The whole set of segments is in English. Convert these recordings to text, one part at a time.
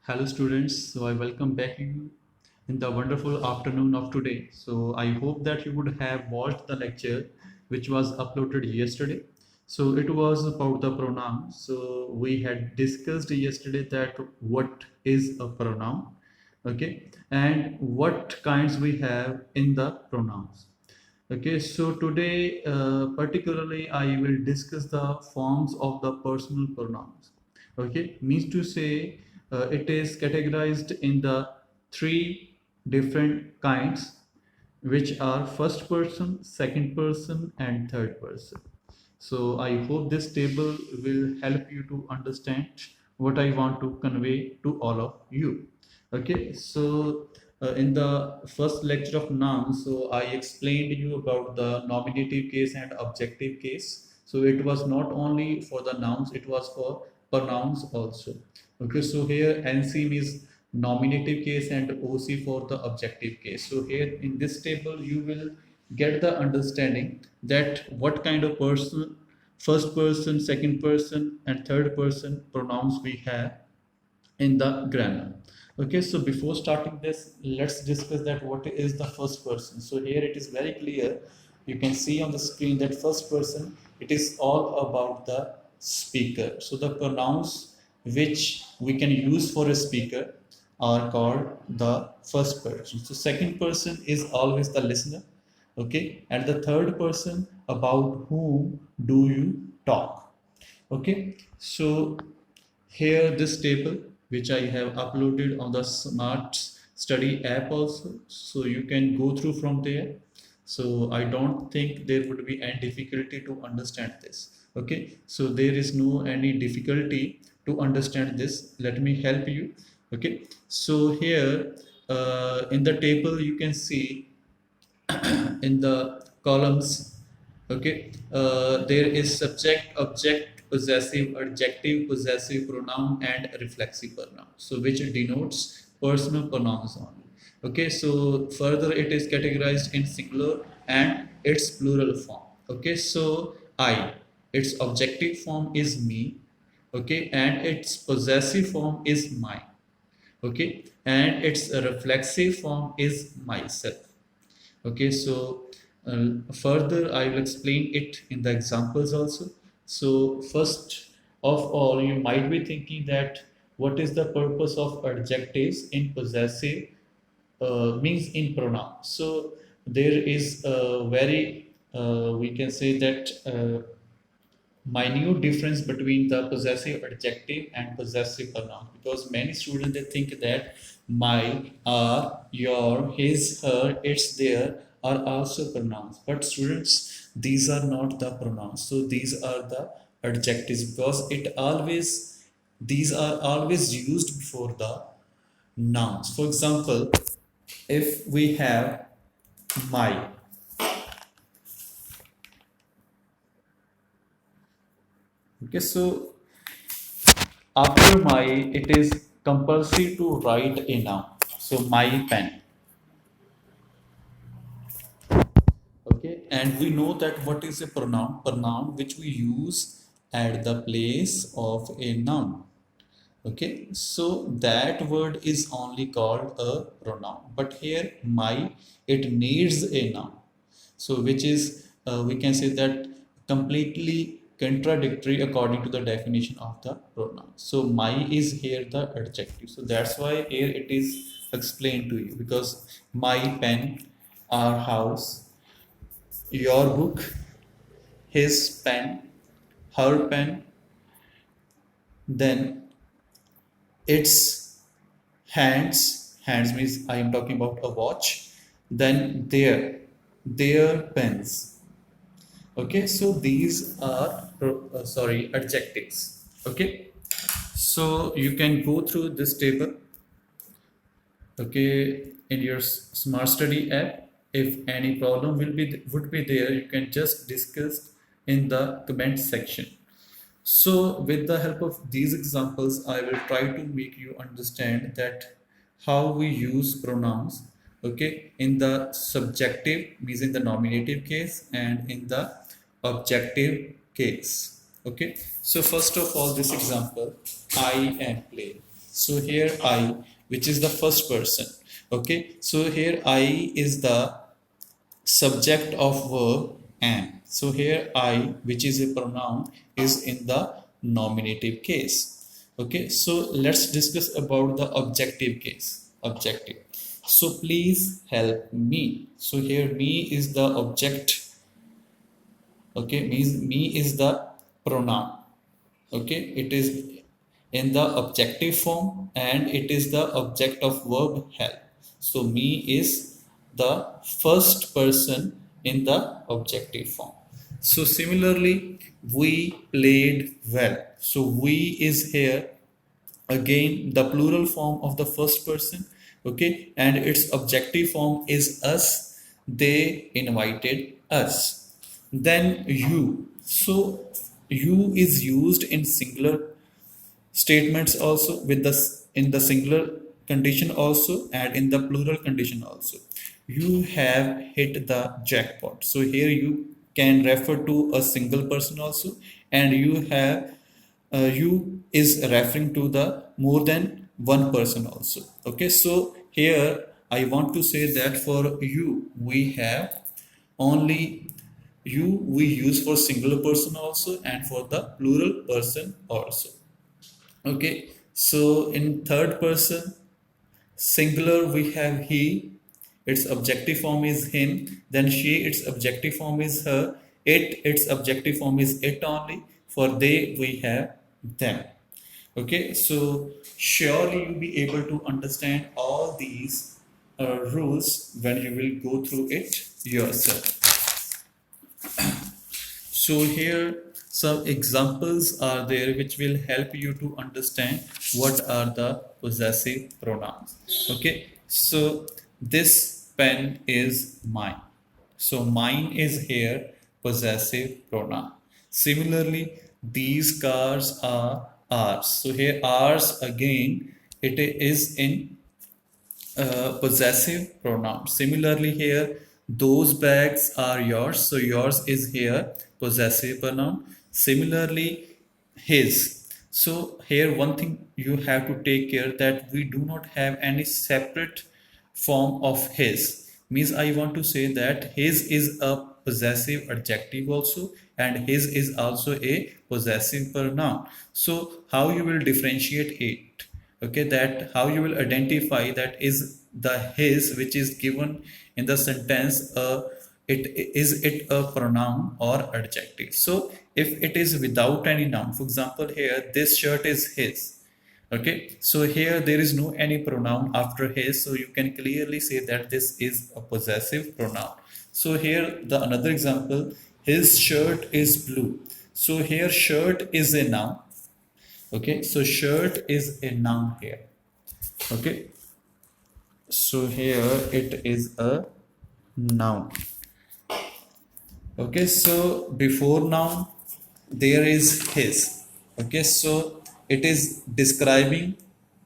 Hello students, so I welcome back you in the wonderful afternoon of today. So I hope that you would have watched the lecture which was uploaded yesterday. So it was about the pronoun. So we had discussed yesterday that what is a pronoun, okay, and what kinds we have in the pronouns. Okay, so today particularly I will discuss the forms of the personal pronouns. Okay, means to say it is categorized in the three different kinds, which are first person, second person, and third person. So I hope this table will help you to understand what I want to convey to all of you. Okay, so in the first lecture of nouns, so I explained you about the nominative case and objective case. So it was not only for the nouns, it was for pronouns also. Okay, so here NC is nominative case and OC for the objective case. So here in this table, you will get the understanding that what kind of person, first person, second person, and third person pronouns we have in the grammar. Okay, so before starting this, let's discuss that what is the first person. So here it is very clear. You can see on the screen that first person, it is all about the speaker. So the pronouns which we can use for a speaker are called the first person. So second person is always the listener. Okay, and the third person, about whom do you talk. Okay, so here this table which I have uploaded on the smart study app also, so you can go through from there. So I don't think there would be any difficulty to understand this. Okay, so there is no any difficulty to understand this. Let me help you. Okay, so here in the table you can see in the columns. Okay, there is subject, object, possessive, adjective, possessive pronoun, and reflexive pronoun, so which denotes personal pronouns only. Okay, so further it is categorized in singular and its plural form. Okay, so I, its objective form is me. Okay, and its possessive form is mine. Okay, and its reflexive form is myself. Okay, so further I will explain it in the examples also. So first of all, you might be thinking that what is the purpose of adjectives in possessive means in pronoun. So there is a very we can say that minute difference between the possessive adjective and possessive pronoun, because many students they think that my, are, your, his, her, its, their are also pronouns, but students, these are not the pronouns. So these are the adjectives, because it always, these are always used before the nouns. For example, if we have my, okay, so after my, it is compulsory to write a noun. So my pen. Okay, and we know that what is a pronoun? Pronoun which we use at the place of a noun. Okay, so that word is only called a pronoun. But here my, it needs a noun. So which is we can say that completely contradictory according to the definition of the pronoun. So my is here the adjective. So that's why here it is explained to you, because my pen, our house, your book, his pen, her pen, then its hands, hands means I am talking about a watch, then their pens. Okay, so these are sorry, adjectives. Okay, so you can go through this table, okay, in your smart study app. If any problem will be would be there, you can just discuss in the comment section. So with the help of these examples, I will try to make you understand that how we use pronouns, okay, in the subjective means in the nominative case and in the objective case. Okay, so first of all, this example, I am playing. So here I, which is the first person. Okay, so here I is the subject of verb am. So here I, which is a pronoun, is in the nominative case. Okay, so let's discuss about the objective case. Objective. So please help me. So here me is the object. Okay, means me is the pronoun. Okay, it is in the objective form and it is the object of verb help. So me is the first person in the objective form. So similarly, we played well. So we is here again the plural form of the first person. Okay, and its objective form is us. They invited us. Then you. So you is used in singular statements also, with the in the singular condition also and in the plural condition also. You have hit the jackpot. So here you can refer to a single person also, and you have you is referring to the more than one person also. Okay, so here I want to say that for you we have only you we use for singular person also and for the plural person also. Okay, so in third person singular we have he, its objective form is him, then she, its objective form is her, it, its objective form is it only, for they we have them. Okay, so surely you'll be able to understand all these rules when you will go through it yourself. So here some examples are there which will help you to understand what are the possessive pronouns. Okay, so this pen is mine. So mine is here possessive pronoun. Similarly, these cars are ours. So here ours again it is in possessive pronoun. Similarly, here those bags are yours. So yours is here possessive pronoun. Similarly, his. So here one thing you have to take care that we do not have any separate form of his. Means I want to say that his is a possessive adjective also and his is also a possessive pronoun. So how you will differentiate it? Okay, that how you will identify that is the his which is given in the sentence it is it a pronoun or adjective. So if it is without any noun, for example here this shirt is his. Okay, so here there is no any pronoun after his, so you can clearly say that this is a possessive pronoun. So here the another example, his shirt is blue. So here shirt is a noun. Okay, so shirt is a noun here. Okay, so here it is a noun. Okay, so before noun there is his. Okay, so it is describing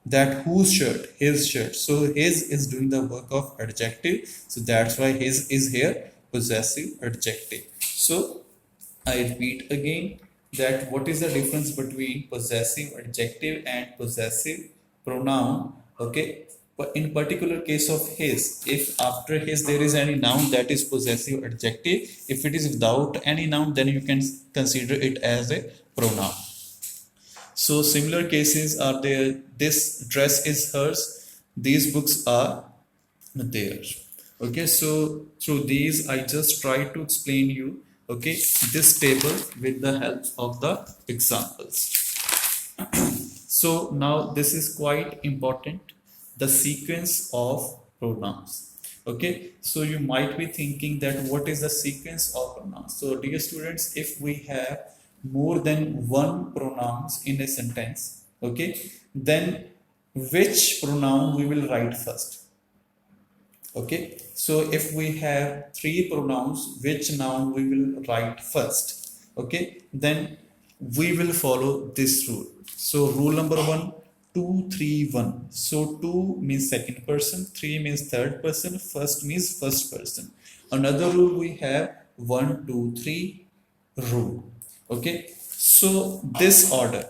that whose shirt, his shirt. So his is doing the work of adjective, so that's why his is here possessive adjective. So I repeat again that what is the difference between possessive adjective and possessive pronoun. Okay, but in particular case of his, if after his there is any noun, that is possessive adjective. If it is without any noun, then you can consider it as a pronoun. So similar cases are there. This dress is hers, these books are theirs. Okay, so through these I just try to explain you, okay, this table with the help of the examples. So now this is quite important, the sequence of pronouns. Okay, so you might be thinking that what is the sequence of pronouns. So dear students, if we have more than one pronouns in a sentence, okay, then which pronoun we will write first? Okay, so if we have three pronouns, which noun we will write first? Okay, then we will follow this rule. So rule number 1, 2, 3, 1. So 2 means second person, 3 means third person, first means first person. Another rule we have 1, 2, 3 rule. Okay, so this order,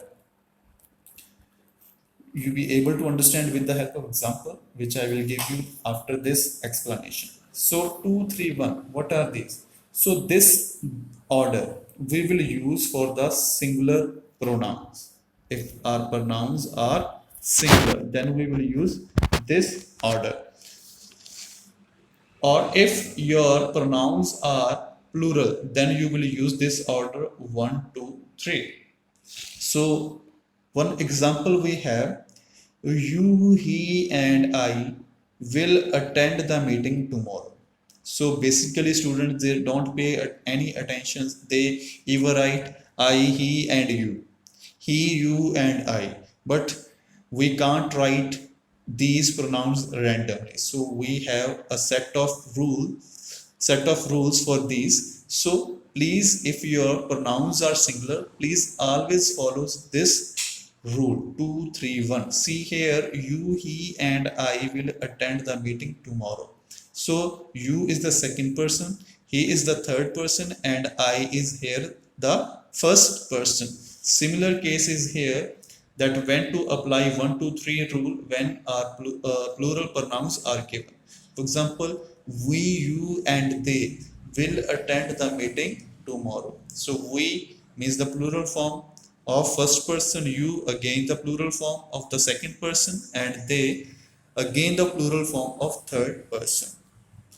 you be able to understand with the help of example which I will give you after this explanation. So 2, 3, 1, what are these? So this order we will use for the singular pronouns. If our pronouns are singular, then we will use this order. Or if your pronouns are plural, then you will use this order 1, 2, 3. So one example we have, you, he and I will attend the meeting tomorrow. So basically students, they don't pay any attention. They either write I, he and you. He, you and I. But we can't write these pronouns randomly. So we have a set of rules for these. So please, if your pronouns are singular, please always follow this rule 2, 3, 1. See here, you, he and I will attend the meeting tomorrow. So you is the second person, he is the third person, and I is here the first person. Similar case is here, that when to apply 1, 2, 3 rule when our plural pronouns are given. For example, we, you and they will attend the meeting tomorrow. So we means the plural form of first person, you again the plural form of the second person, and they again the plural form of third person.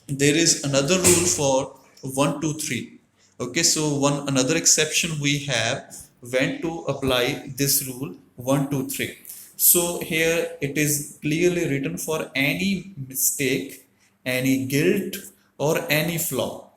There is another rule for 1, 2, 3. Okay, so one another exception we have when to apply this rule 1, 2, 3. So here it is clearly written, for any mistake, any guilt, or any flaw.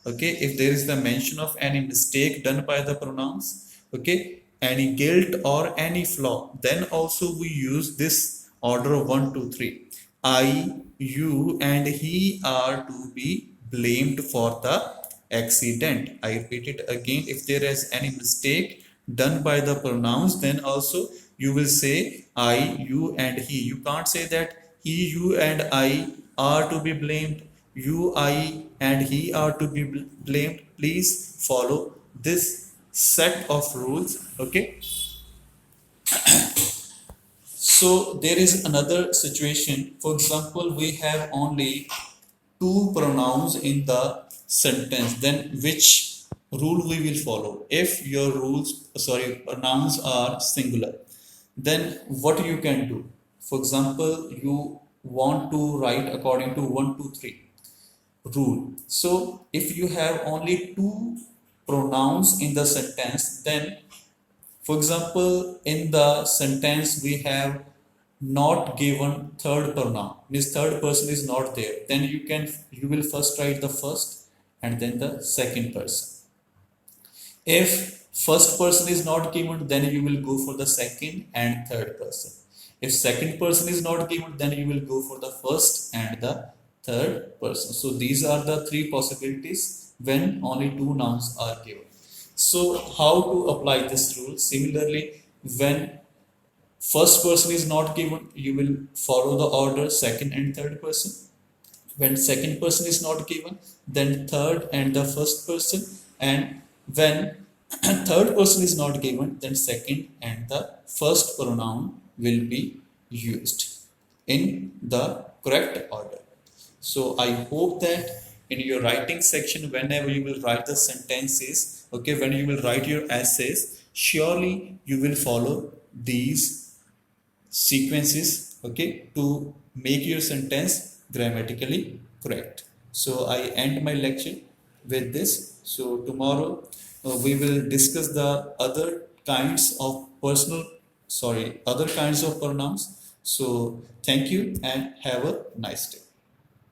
Okay, if there is the mention of any mistake done by the pronouns, okay, any guilt or any flaw, then also we use this order of 1, 2, 3. I, you and he are to be blamed for the accident. I repeat it again, if there is any mistake done by the pronouns, then also you will say I, you and he. You can't say that he, you and I are to be blamed, you, I and he are to be blamed. Please follow this set of rules. Okay, so there is another situation. For example, we have only two pronouns in the sentence, then which rule we will follow? If your pronouns are singular, then what you can do? For example, you want to write according to 1, 2, 3 rule. So if you have only two pronouns in the sentence, then for example, in the sentence we have not given third pronoun, means third person is not there, then you will first write the first and then the second person. If first person is not given, then you will go for the second and third person. If second person is not given, then you will go for the first and the third person. So these are the three possibilities when only two nouns are given. So how to apply this rule? Similarly, when first person is not given, you will follow the order second and third person. When second person is not given, then third and the first person. And when third person is not given, then second and the first pronoun will be used in the correct order. So I hope that in your writing section, whenever you will write the sentences, okay, when you will write your essays, surely you will follow these sequences, okay, to make your sentence grammatically correct. So I end my lecture with this. So tomorrow we will discuss the other kinds of other kinds of pronouns. So thank you and have a nice day.